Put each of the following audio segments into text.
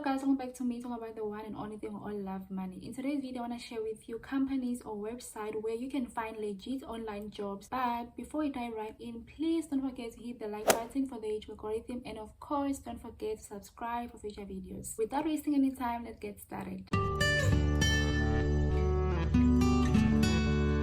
guys, welcome back to me talking about the one and only thing we all love, money. In today's video, I want to share with you companies or website where you can find legit online jobs. But before we dive right in, please don't forget to hit the like button for the YouTube algorithm, and of course don't forget to subscribe for future videos. Without wasting any time, let's get started.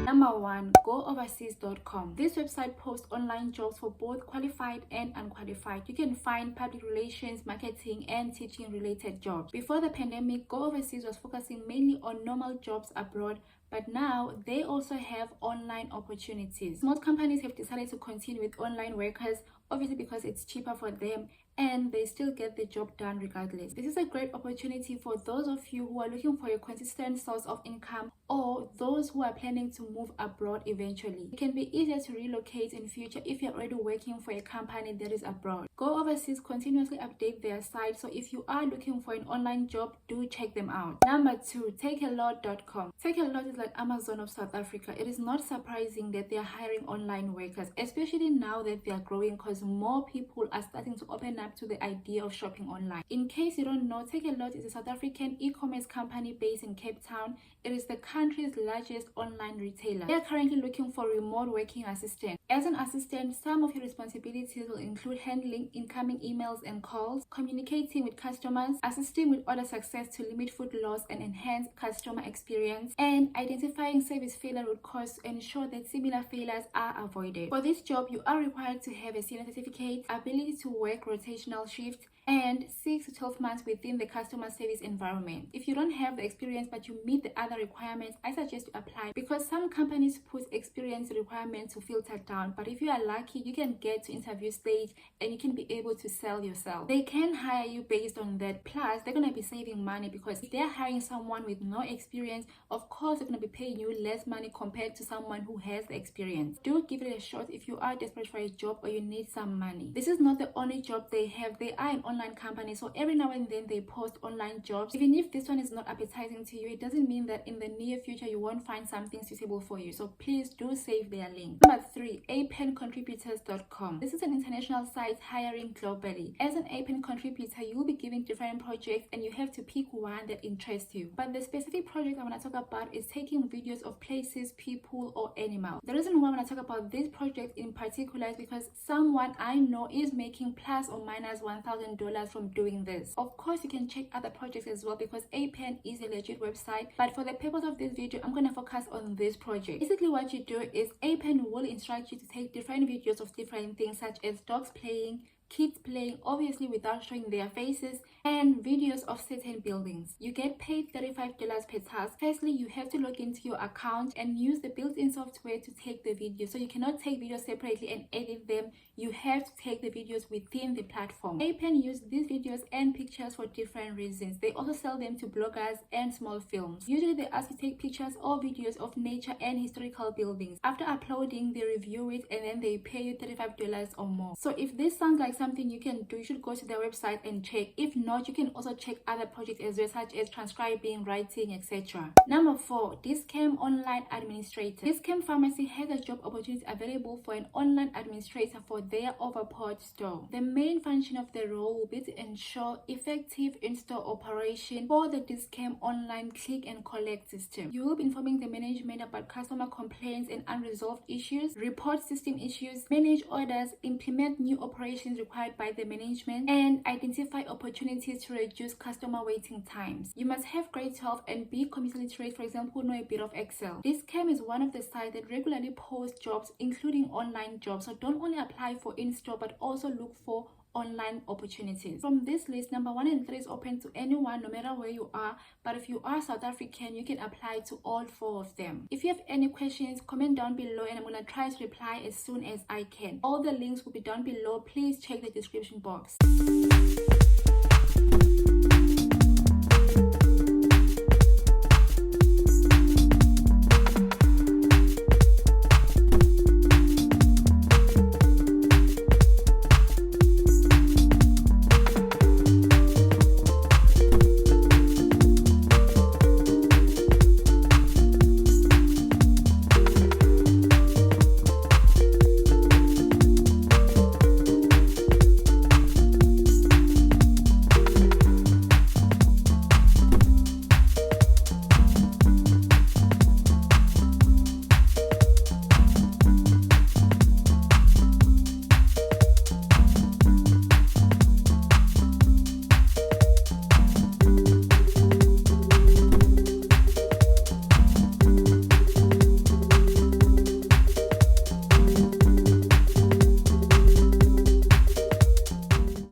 Number 1, gooverseas.com. This website posts online jobs for both qualified and unqualified. You can find public relations, marketing, and teaching related jobs. Before the pandemic, Go Overseas was focusing mainly on normal jobs abroad, but now they also have online opportunities. Most companies have decided to continue with online workers, obviously because it's cheaper for them and they still get the job done regardless. This is a great opportunity for those of you who are looking for a consistent source of income, or those who are planning to move abroad eventually. It can be easier to relocate in future if you're already working for a company that is abroad. Go Overseas continuously update their site, so if you are looking for an online job, do check them out. Number 2, Takealot.com. Takealot is like Amazon of South Africa. It is not surprising that they are hiring online workers, especially now that they are growing, because more people are starting to open up to the idea of shopping online. In case you don't know, Takealot is a South African e-commerce company based in Cape Town. It is the country's largest online retailer. They are currently looking for remote working assistant. As an assistant, some of your responsibilities will include handling incoming emails and calls, communicating with customers, assisting with order success to limit food loss and enhance customer experience, and identifying service failure root cause to ensure that similar failures are avoided. For this job, you are required to have a senior certificate, ability to work rotational shifts, and 6 to 12 months within the customer service environment. If you don't have the experience but you meet the other requirements, I suggest you apply, because some companies put experience requirements to filter down, but if you are lucky, you can get to interview stage and you can be able to sell yourself. They can hire you based on that. Plus, they're going to be saving money, because if they're hiring someone with no experience, of course they're going to be paying you less money compared to someone who has the experience. Do give it a shot if you are desperate for a job or you need some money. This is not the only job they have. They are an online company, so every now and then they post online jobs. Even if this one is not appetizing to you, it doesn't mean that in the near future you won't find something suitable for you, so please do save their link. Number 3, APANcontributors.com. This is an international site hiring globally. As an APAN contributor, you will be given different projects and you have to pick one that interests you. But the specific project I want to talk about is taking videos of places, people, or animals. The reason why I want to talk about this project in particular is because someone I know is making plus or minus $1,000 from doing this. Of course, you can check other projects as well, because APAN is a legit website, but for the purpose of this video, I'm going to focus on this project. Basically, what you do is APAN will instruct you to take different videos of different things, such as dogs playing, kids playing, obviously without showing their faces, and videos of certain buildings. You get paid $35 per task. Firstly, you have to log into your account and use the built-in software to take the video. So you cannot take videos separately and edit them. You have to take the videos within the platform. APAN use these videos and pictures for different reasons. They also sell them to bloggers and small films. Usually they ask you to take pictures or videos of nature and historical buildings. After uploading, they review it and then they pay you $35 or more. So if this sounds like something you can do, you should go to their website and check. If not, you can also check other projects as well, such as transcribing, writing, etc. Number 4, Discam Online Administrator. Discam Pharmacy has a job opportunity available for an online administrator for their Overport store. The main function of the role will be to ensure effective in-store operation for the Discam online click and collect system. You will be informing the management about customer complaints and unresolved issues, report system issues, manage orders, implement new operations required by the management, and identify opportunities to reduce customer waiting times. You must have grade 12 and be computer literate, for example, know a bit of Excel. Discam is one of the sites that regularly posts jobs, including online jobs, so don't only apply for in-store but also look for online opportunities. From this list, number 1 and 3 is open to anyone, no matter where you are, but if you are South African, you can apply to all 4 of them. If you have any questions, comment down below and I'm gonna try to reply as soon as I can. All the links will be down below. Please check the description box.